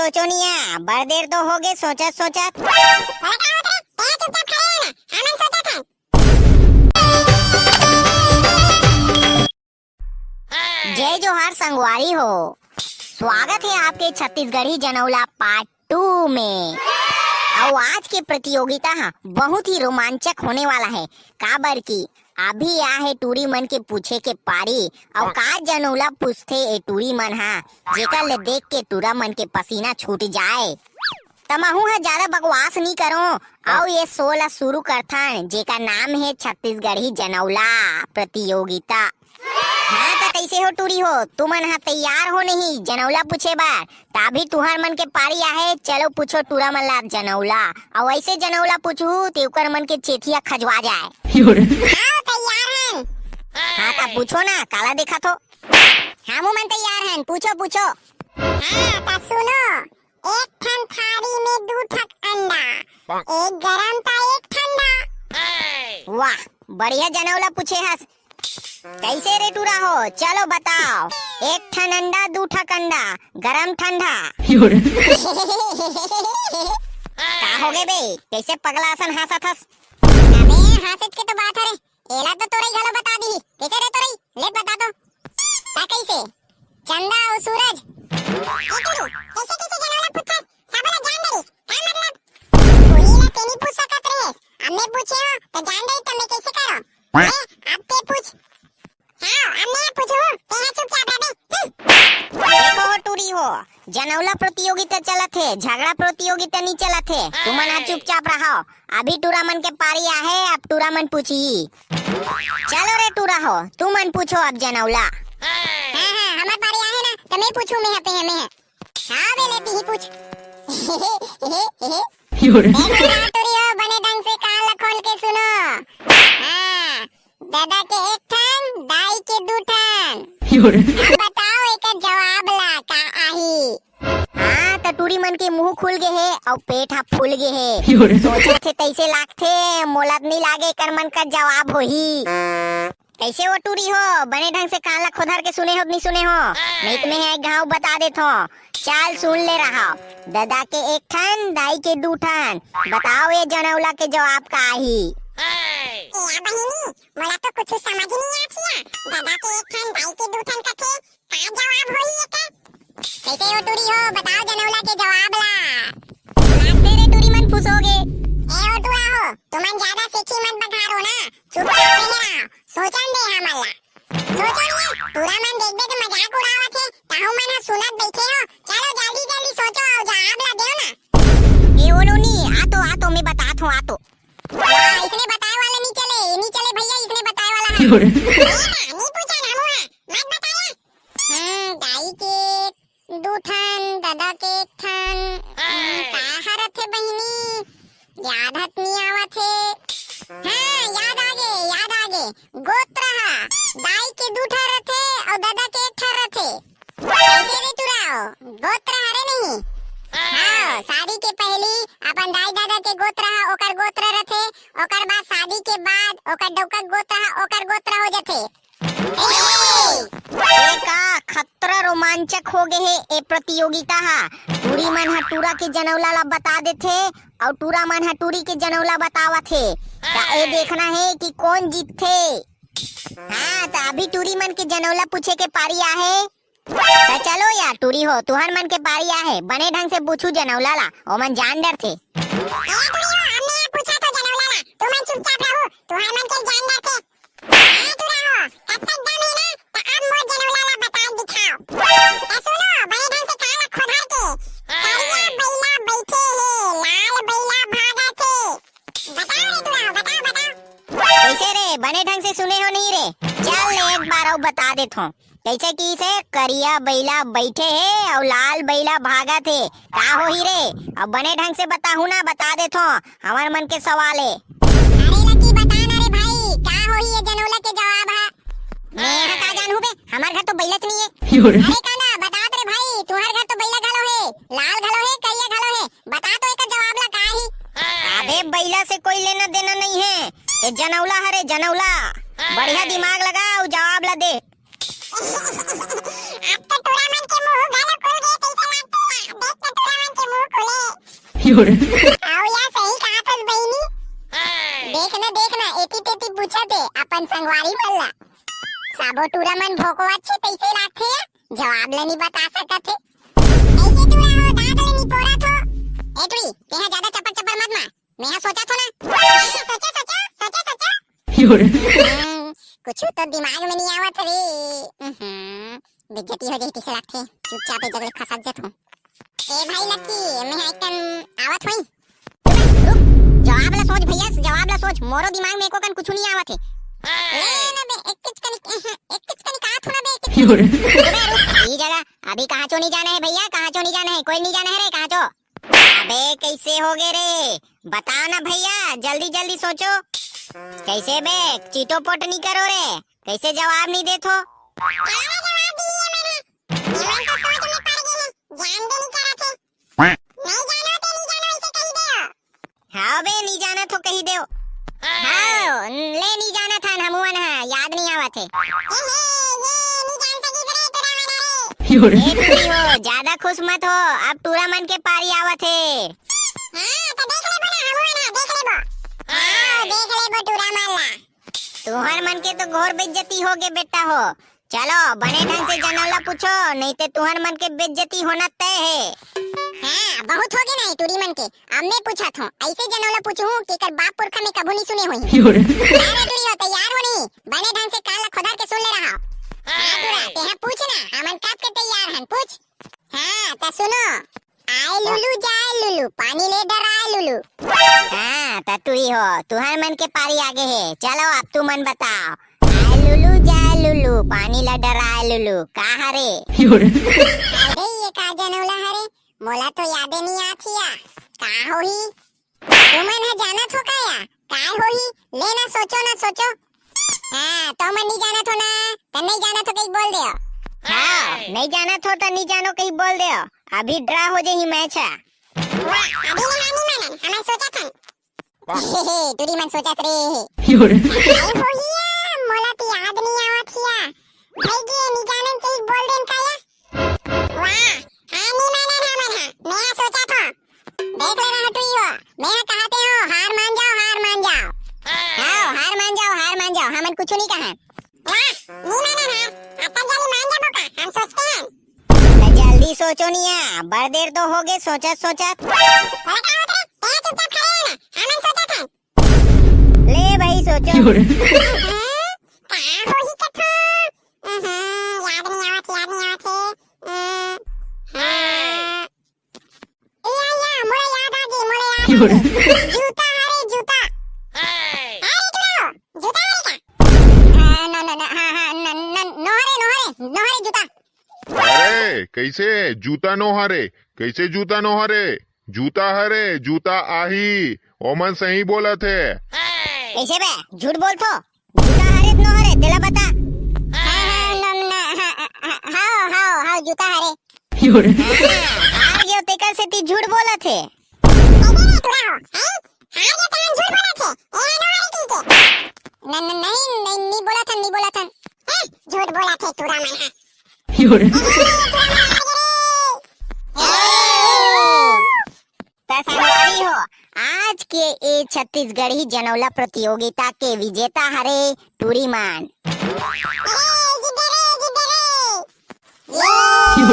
सोचो निया, बड़ देर तो हो गए सोचत सोचत। जय जोहार संगवारी हो, स्वागत है आपके छत्तीसगढ़ी जनौला पार्ट 2 में। और आज के प्रतियोगिता बहुत ही रोमांचक होने वाला है। काबर की अभी आ है टूरी मन के पूछे के पारी और का जनौला पूछते ए टूरी मन जेकर ले देख के टूरा मन के पसीना छूट जाए। तमहू ज्यादा बकवास नहीं करो और ये 16 शुरू करथन जेका नाम है छत्तीसगढ़ी जनौला प्रतियोगिता। हाँ तो कैसे हो टूरी हो, तुमन तैयार हो नहीं जनौला पूछे बार? तभी तुहर मन के पारी आहे, चलो पूछो टूरा मन ला जनौला। और ऐसे जनौला पूछू तेकर मन के चेथिया खजवा जाए। तैयार हैं? हाँ तो पूछो ना, काला देखा तो। हाँ मन तैयार हैं, पूछो पूछो। हाँ तो सुनो, एक ठन थाली में 2 ठक अंडा, एक गरम था एक ठंडा। वाह बढ़िया जनौला पूछे हस। कैसे रे टूरा हो, चलो बताओ। एक ठन अंडा 2 ठक अंडा, गरम ठंडा। का हो गए बे, कैसे पगलासन हंसत हस? अबे हंसत के तो बात है रे, एला तो तोरई घलो बता दी। कैसे रे तोरई, ले बता दो। का कैसे? चंदा और सूरज। कैसे कैसे जनौला पूछा? सबला जान दे। का मतलब? कोई ला तेनी पूछ सकत रे। हमने पूछे हो तो जान दे, तुमने कैसे करो? अब ते पूछ। हाँ हमने पूछो, तेरा चुपचाप रह बे। देखो टूरी हो, जनौला प्रतियोगिता चलत है, झगड़ा प्रतियोगिता नहीं चलत है। तुमन चुपचाप रहो। अभी टूरा मन के पारी आहे, अब टूरा मन पूछी। चलो रे टूरा हो, तुमन पूछो अब जनौला। हाँ हमार पारी आहे ना, तो मैं पूछूं। मैं है हाँ बे लेती ही पूछ। टूरी हो, बने ढंग से कान ला खोल के सुनो। हाँ दादा के 1 ठन, दाई के 2 ठन। बताओ एक जवाब ला का आही। हाँ तो टूरी मन के मुंह खुल गए है और पेट फूल गए है। सोचे थे तैसे लागथे, मोला नहीं लागे कर मन का जवाब होही। कैसे हो टूरी हो, बने ढंग से कान ला खोधर के सुने हो नहीं सुने हो? नहीं तुम्हें है घाव बता देता हूँ, चाल सुन ले रहा। दादा के 1 ठन, दाई के 2 ठन। बताओ ये जनौला के जवाब का आही। मोला तो कुछ समझ नहीं आती। दादा के 1 ठन, दाई के 2 ठन कथे का जवाब होई एका? कैसे हो टूरी हो, बताओ जनौला के जवाब ला। लागते रे टूरी मन फुसोगे। ए ओ टूरा हो, तुमन ज्यादा सेखी मत बघारो ना, चुपचाप रहो। सोचन दे हमला। सोचो नहीं, टूरा मन देख दे के मजाक उड़ावत है, ताहू मन सुनत बैठे हो। चलो जल्दी जल्दी सोचो और जवाब ला देओ ना। ए ओनो नी, आ तो मैं बतात हूँ, आ तो। इसने बताए वाला नहीं चले भैया, इसने बताए वाला है। नहीं पूछा ना मुआ, मत बताया। दाई के 2 ठन, दादा के 1 ठन। का हरत है बहिनी, याद हत नहीं आवत है। हाँ याद आ गे, गोत्र हा। दाई के 2 ठन रथे और दादा के 1 ठन रथे। कैसे रे तुराओ, गोत्र हरे नहीं? हाँ शादी के पहली अपन दाई दादा के गोत्र हा, ओकर गोत्र रथे। ओकर बाद शादी के बाद ओकर डौका गोत्र हा, ओकर गोत्र हो जाथे। का खतरा रोमांचक हो गए है ए प्रतियोगिता टूरी मन टूरा के जनौला ला बता देथे और टूरा मन टूरी के जनौला बतावत है। ए देखना है कि कौन जीतथे। हाँ तो अभी टूरी मन के जनौला पूछे के पारी आहे। तो चलो यार टूरी हो, तुहर मन के पारी आहे, बने ढंग से पूछू जनौला ला, ओमन जान डर थे। हमने पूछा तो जनौला ला, तुम चुपचाप रहो, तुहर मन के जान डर थे। हां तुरा हो, तब तक दम है ना, तो अब मोर जनौला ला बता दिखाओ। तो सुनो, बड़े ढंग से कान ला खोधर के, करिया बैला बैठे है, लाल बैला भागा थे। बताओ रे तुरा हो, बताओ। कैसे रे, बने ढंग से सुने हो नहीं रे? चल एक बार और बता देता हूँ। कैसे की से करिया बैला बैठे है और लाल बैला भागा थे। का हो ही रे, अब बने ढंग से बताहू ना, बता देता हूँ, हमार मन के सवाल है। अरे लकी बता ना रे भाई, का हो ही ये जनौला के जवाब है? मैं का जानू बे, हमार घर तो बैलत नहीं है। अरे काना बता रे भाई, तुम्हारे घर तो बैला घलो है, लाल घलो है, करिया घलो है। बता तो एक जवाब ला का ही। अबे बैला से कोई लेना देना नहीं है, ये जनौला हरे जनौला। बढ़िया दिमाग लगाओ, जवाब ला दे। अब तो टूरा मन के मुंह घलो खोल गए, कैसा लागते? देख तो टूरा आओ यार सही कहा था बहिनी। देखना एती तेती पूछा थे अपन संगवारी वाला साबो टूरा मन भोको अच्छे तैसे राखे जवाब लेनी बता सकत थे ऐसे टूरा हो दांत लेनी पोरा थो ए टुई तेहा ज्यादा चपर चपर मत मार मैं सोचा थो ना सोचा कुछ तो दिमाग में नहीं आवत रे बेइज्जती हो जाई तिसे लागथे चुपचाप जगले खसक जत हो ए भाई लकी मैं एकदम आवत होई जवाब ला सोच भैया, जवाब ला सोच। मोरो दिमाग में एको कन कुछ नहीं आवत है। ना बे एक किच कनी कहा थोड़ा बे ये जगह अभी कहाँ चो नहीं जाना है भैया, कहाँ चो नहीं जाना है, कोई नहीं जाना है रे कहाँ चो। अबे कैसे हो गए रे, बताओ ना भैया, जल्दी जल्दी सोचो। कैसे बे चीटो पोट नहीं करो रे, कैसे जवाब नहीं देथो। हाँ बे नहीं जाना तो कही दो। हाँ ले नहीं जाना था हमुअन है, याद नहीं आवत है। हो ज्यादा खुश मत हो, अब टूरा मन के पारी आवत है। तुहर मन के तो घोर बेइज्जती हो गए बेटा हो। चलो बने ढंग से जनौला पूछो, नहीं तो तुहर मन के बेइज्जती होना तय है। हाँ बहुत हो गए ना टूरी मन के, अब मैं पूछा था ऐसे जनौला पूछूं कि कर बाप पुरखा में कभी नहीं सुने हुई। अरे टूरी हो तैयार हो नहीं, बने ढंग से काला खुदा के सुन ले रहा। हाँ टूरा तेहा पूछना, हमन कब के तैयार हन पूछ। हाँ तो सुनो, आए लुलु जाए लुलु, पानी ले डराए लुलु। हाँ ततुरी हो, तुहर मन के पारी आगे है। चलो अब तू मन बताओ, आए लुलु जाए लुलु, पानी ला डराए लुलु, कहा रे। अरे ये का जनौला हरे, मोला तो यादे नहीं आथिया। का होही तुमन है जाना थो काया, काय होही लेना सोचो ना सोचो। हाँ तो मन नहीं जाना थो ना, तो नहीं जाना तो कहीं बोल दियो। हाँ नहीं जाना तो नहीं जानो कहीं बोल दे, अभी ड्रा हो जाही मैच है। वाह अभी ना नहीं मानन, हमन सोचा था टूरी मन सोचा रे काय होही मोला तो याद नहीं आवथिया। भाई जी नहीं जानन कहीं बोल देन काया। वाह हाँ नहीं मानन हमन हां, मैं सोचा था देख लेना टूरी हो, मैं कहते हो हार मान जाओ हार मान जाओ। हाँ हार मान जाओ हार मान जाओ, हमन कुछ नहीं कहा। वाह नहीं मानन हार, अपन जल्दी मान जाबो का, हम सोचते हैं। तो जल्दी सोचो निया, बड़ देर तो हो गए सोचत सोचत। ले भाई सोचो। याद नहीं आवत मोला याद आ गई जूता हरे जूता। जूता हरे का नोहरे जूता। अरे कैसे जूता नो हरे, कैसे जूता नो हरे, जूता हरे जूता आही, ओमन सही बोला थे। कैसे बे झूठ बोल तो, जूता हरे न हरे तेला बता। हाँ जूता हरे। हार गयो तेकर से ती झूठ बोला थे। नहीं बोला था झूठ बोला थे टूरा मन हां। संगवारी हो, आज के ए छत्तीसगढ़ी जनौला प्रतियोगिता के विजेता हरे टूरी मान। ये